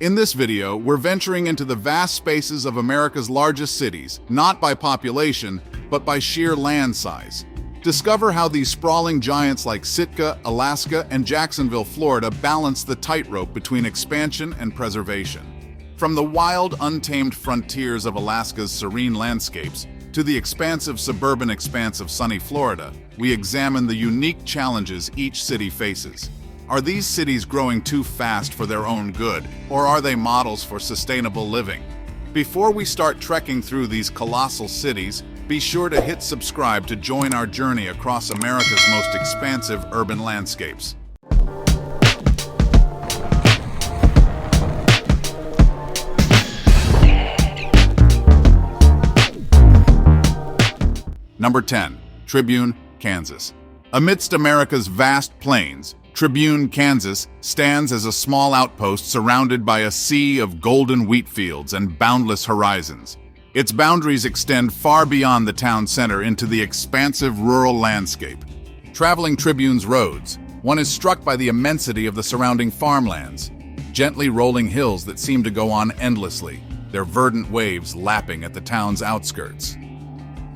In this video, we're venturing into the vast spaces of America's largest cities, not by population, but by sheer land size. Discover how these sprawling giants like Sitka, Alaska, and Jacksonville, Florida balance the tightrope between expansion and preservation. From the wild, untamed frontiers of Alaska's serene landscapes to the expansive suburban expanse of sunny Florida, we examine the unique challenges each city faces. Are these cities growing too fast for their own good, or are they models for sustainable living? Before we start trekking through these colossal cities, be sure to hit subscribe to join our journey across America's most expansive urban landscapes. Number 10. Tribune, Kansas. Amidst America's vast plains, Tribune, Kansas stands as a small outpost surrounded by a sea of golden wheat fields and boundless horizons. Its boundaries extend far beyond the town center into the expansive rural landscape. Traveling Tribune's roads, one is struck by the immensity of the surrounding farmlands, gently rolling hills that seem to go on endlessly, their verdant waves lapping at the town's outskirts.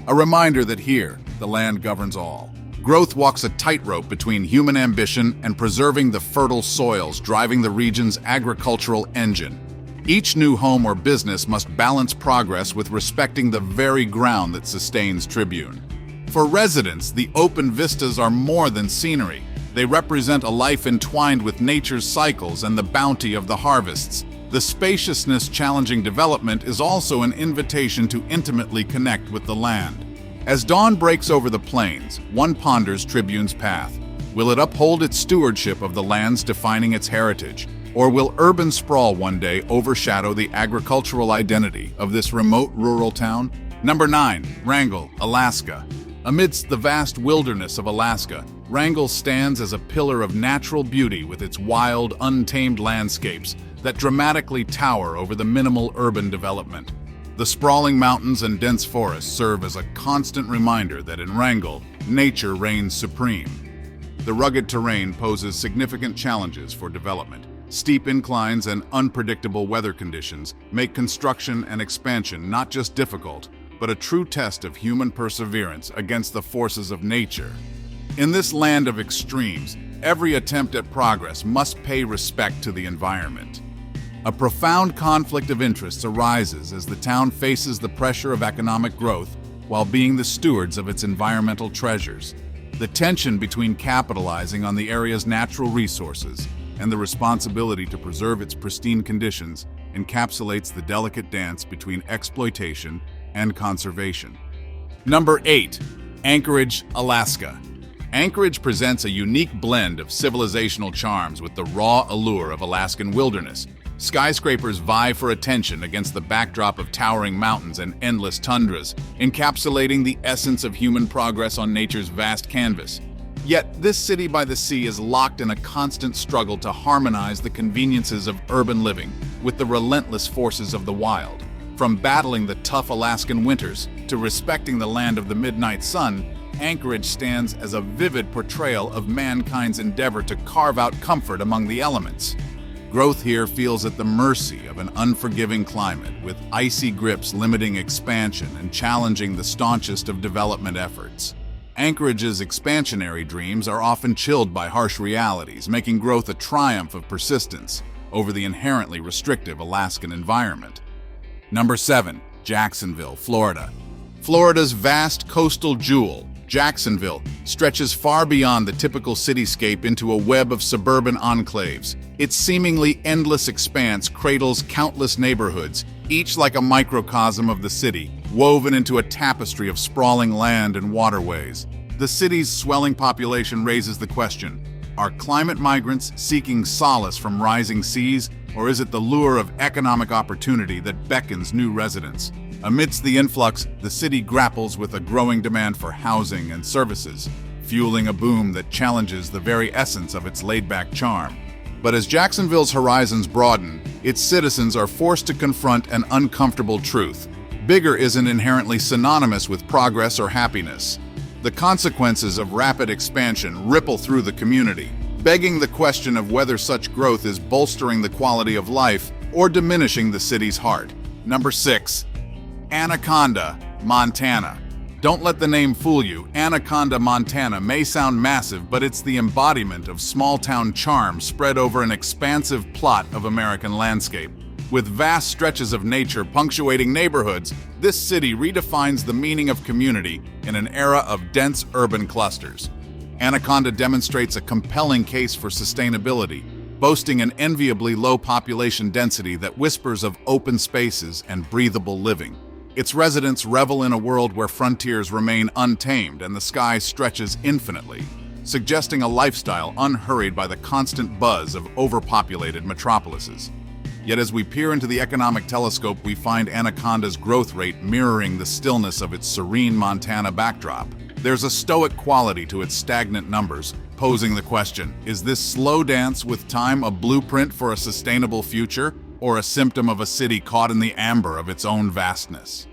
A reminder that here, the land governs all. Growth walks a tightrope between human ambition and preserving the fertile soils driving the region's agricultural engine. Each new home or business must balance progress with respecting the very ground that sustains Tribune. For residents, the open vistas are more than scenery. They represent a life entwined with nature's cycles and the bounty of the harvests. The spaciousness challenging development is also an invitation to intimately connect with the land. As dawn breaks over the plains, one ponders Tribune's path. Will it uphold its stewardship of the lands defining its heritage? Or will urban sprawl one day overshadow the agricultural identity of this remote rural town? Number 9. Wrangell, Alaska. Amidst the vast wilderness of Alaska, Wrangell stands as a pillar of natural beauty with its wild, untamed landscapes that dramatically tower over the minimal urban development. The sprawling mountains and dense forests serve as a constant reminder that in Wrangell, nature reigns supreme. The rugged terrain poses significant challenges for development. Steep inclines and unpredictable weather conditions make construction and expansion not just difficult, but a true test of human perseverance against the forces of nature. In this land of extremes, every attempt at progress must pay respect to the environment. A profound conflict of interests arises as the town faces the pressure of economic growth while being the stewards of its environmental treasures. The tension between capitalizing on the area's natural resources and the responsibility to preserve its pristine conditions encapsulates the delicate dance between exploitation and conservation. Number 8. Anchorage, Alaska. Anchorage presents a unique blend of civilizational charms with the raw allure of Alaskan wilderness. Skyscrapers vie for attention against the backdrop of towering mountains and endless tundras, encapsulating the essence of human progress on nature's vast canvas. Yet, this city by the sea is locked in a constant struggle to harmonize the conveniences of urban living with the relentless forces of the wild. From battling the tough Alaskan winters to respecting the land of the midnight sun, Anchorage stands as a vivid portrayal of mankind's endeavor to carve out comfort among the elements. Growth here feels at the mercy of an unforgiving climate, with icy grips limiting expansion and challenging the staunchest of development efforts. Anchorage's expansionary dreams are often chilled by harsh realities, making growth a triumph of persistence over the inherently restrictive Alaskan environment. Number 7. Jacksonville, Florida. Florida's vast coastal jewel, Jacksonville, stretches far beyond the typical cityscape into a web of suburban enclaves. Its seemingly endless expanse cradles countless neighborhoods, each like a microcosm of the city, woven into a tapestry of sprawling land and waterways. The city's swelling population raises the question, are climate migrants seeking solace from rising seas, or is it the lure of economic opportunity that beckons new residents? Amidst the influx, the city grapples with a growing demand for housing and services, fueling a boom that challenges the very essence of its laid-back charm. But as Jacksonville's horizons broaden, its citizens are forced to confront an uncomfortable truth. Bigger isn't inherently synonymous with progress or happiness. The consequences of rapid expansion ripple through the community, begging the question of whether such growth is bolstering the quality of life or diminishing the city's heart. Number 6. Anaconda, Montana. Don't let the name fool you. Anaconda, Montana may sound massive, but it's the embodiment of small-town charm spread over an expansive plot of American landscape. With vast stretches of nature punctuating neighborhoods, this city redefines the meaning of community in an era of dense urban clusters. Anaconda demonstrates a compelling case for sustainability, boasting an enviably low population density that whispers of open spaces and breathable living. Its residents revel in a world where frontiers remain untamed and the sky stretches infinitely, suggesting a lifestyle unhurried by the constant buzz of overpopulated metropolises. Yet as we peer into the economic telescope, we find Anaconda's growth rate mirroring the stillness of its serene Montana backdrop. There's a stoic quality to its stagnant numbers, posing the question, is this slow dance with time a blueprint for a sustainable future, or a symptom of a city caught in the amber of its own vastness?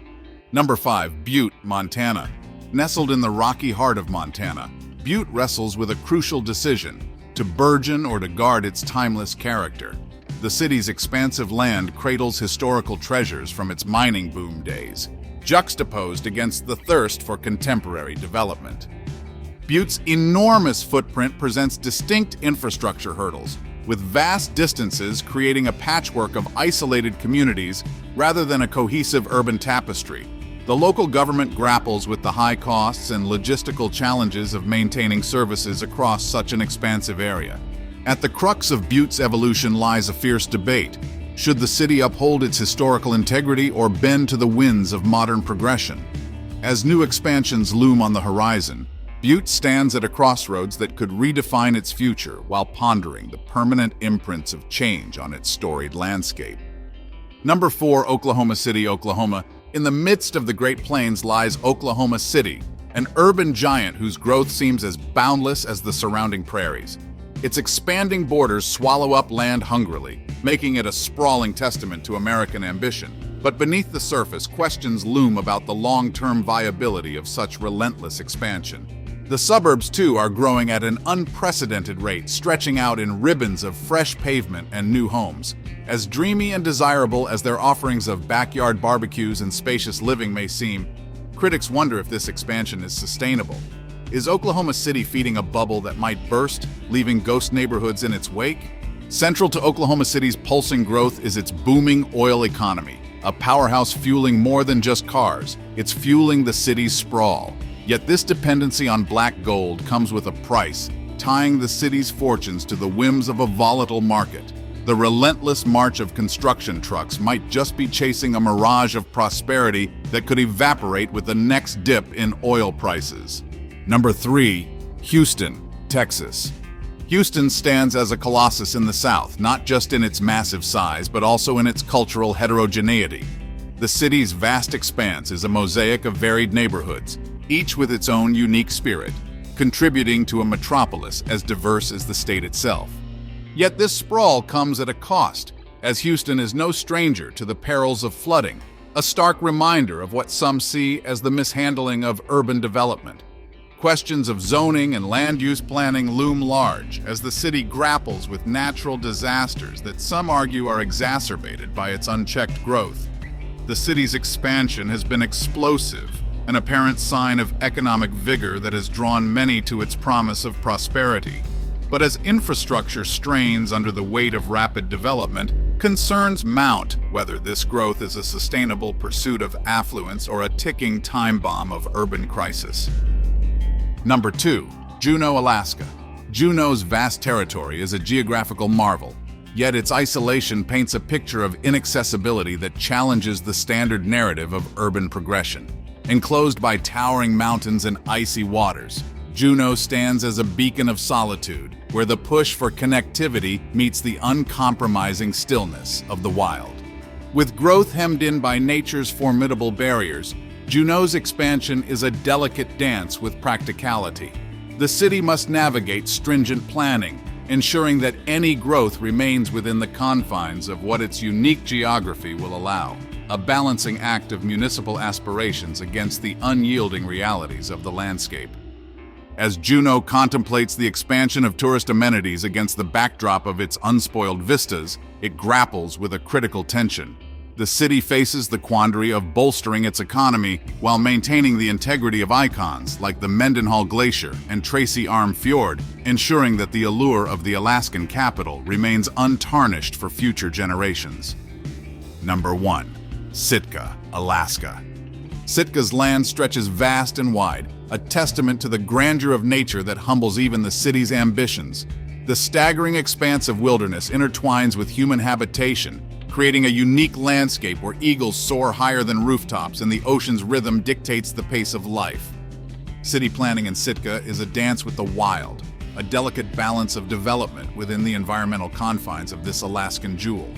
Number 5. Butte, Montana. Nestled in the rocky heart of Montana, Butte wrestles with a crucial decision: to burgeon or to guard its timeless character. The city's expansive land cradles historical treasures from its mining boom days, juxtaposed against the thirst for contemporary development. Butte's enormous footprint presents distinct infrastructure hurdles, with vast distances creating a patchwork of isolated communities rather than a cohesive urban tapestry. The local government grapples with the high costs and logistical challenges of maintaining services across such an expansive area. At the crux of Butte's evolution lies a fierce debate. Should the city uphold its historical integrity or bend to the winds of modern progression? As new expansions loom on the horizon, Butte stands at a crossroads that could redefine its future while pondering the permanent imprints of change on its storied landscape. Number 4. Oklahoma City, Oklahoma. In the midst of the Great Plains lies Oklahoma City, an urban giant whose growth seems as boundless as the surrounding prairies. Its expanding borders swallow up land hungrily, making it a sprawling testament to American ambition. But beneath the surface, questions loom about the long-term viability of such relentless expansion. The suburbs, too, are growing at an unprecedented rate, stretching out in ribbons of fresh pavement and new homes. As dreamy and desirable as their offerings of backyard barbecues and spacious living may seem, critics wonder if this expansion is sustainable. Is Oklahoma City feeding a bubble that might burst, leaving ghost neighborhoods in its wake? Central to Oklahoma City's pulsing growth is its booming oil economy, a powerhouse fueling more than just cars. It's fueling the city's sprawl. Yet this dependency on black gold comes with a price, tying the city's fortunes to the whims of a volatile market. The relentless march of construction trucks might just be chasing a mirage of prosperity that could evaporate with the next dip in oil prices. Number 3. Houston, Texas. Houston stands as a colossus in the South, not just in its massive size, but also in its cultural heterogeneity. The city's vast expanse is a mosaic of varied neighborhoods, each with its own unique spirit, contributing to a metropolis as diverse as the state itself. Yet this sprawl comes at a cost, as Houston is no stranger to the perils of flooding, a stark reminder of what some see as the mishandling of urban development. Questions of zoning and land use planning loom large as the city grapples with natural disasters that some argue are exacerbated by its unchecked growth. The city's expansion has been explosive, an apparent sign of economic vigor that has drawn many to its promise of prosperity. But as infrastructure strains under the weight of rapid development, concerns mount whether this growth is a sustainable pursuit of affluence or a ticking time bomb of urban crisis. Number 2. Juneau, Alaska. Juneau's vast territory is a geographical marvel, yet its isolation paints a picture of inaccessibility that challenges the standard narrative of urban progression. Enclosed by towering mountains and icy waters, Juneau stands as a beacon of solitude, where the push for connectivity meets the uncompromising stillness of the wild. With growth hemmed in by nature's formidable barriers, Juneau's expansion is a delicate dance with practicality. The city must navigate stringent planning, ensuring that any growth remains within the confines of what its unique geography will allow, a balancing act of municipal aspirations against the unyielding realities of the landscape. As Juneau contemplates the expansion of tourist amenities against the backdrop of its unspoiled vistas, it grapples with a critical tension. The city faces the quandary of bolstering its economy while maintaining the integrity of icons like the Mendenhall Glacier and Tracy Arm Fjord, ensuring that the allure of the Alaskan capital remains untarnished for future generations. Number 1. Sitka, Alaska. Sitka's land stretches vast and wide, a testament to the grandeur of nature that humbles even the city's ambitions. The staggering expanse of wilderness intertwines with human habitation, creating a unique landscape where eagles soar higher than rooftops and the ocean's rhythm dictates the pace of life. City planning in Sitka is a dance with the wild, a delicate balance of development within the environmental confines of this Alaskan jewel.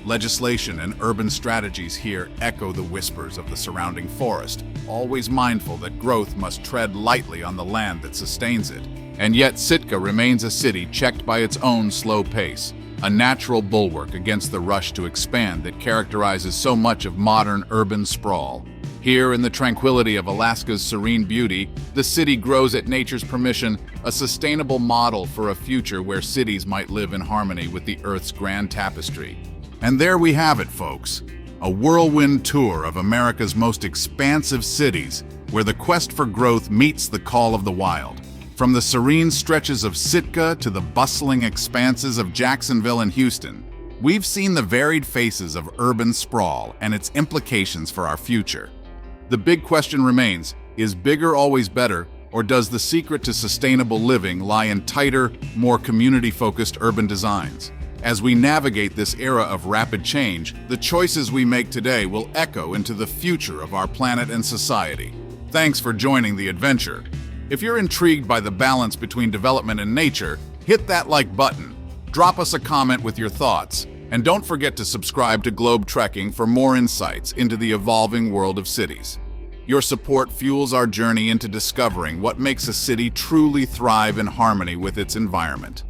Legislation and urban strategies here echo the whispers of the surrounding forest, always mindful that growth must tread lightly on the land that sustains it. And yet Sitka remains a city checked by its own slow pace, a natural bulwark against the rush to expand that characterizes so much of modern urban sprawl. Here, in the tranquility of Alaska's serene beauty, the city grows at nature's permission, a sustainable model for a future where cities might live in harmony with the Earth's grand tapestry. And there we have it, folks. A whirlwind tour of America's most expansive cities, where the quest for growth meets the call of the wild. From the serene stretches of Sitka to the bustling expanses of Jacksonville and Houston, we've seen the varied faces of urban sprawl and its implications for our future. The big question remains, is bigger always better, or does the secret to sustainable living lie in tighter, more community-focused urban designs? As we navigate this era of rapid change, the choices we make today will echo into the future of our planet and society. Thanks for joining the adventure. If you're intrigued by the balance between development and nature, hit that like button, drop us a comment with your thoughts, and don't forget to subscribe to Globe Trekking for more insights into the evolving world of cities. Your support fuels our journey into discovering what makes a city truly thrive in harmony with its environment.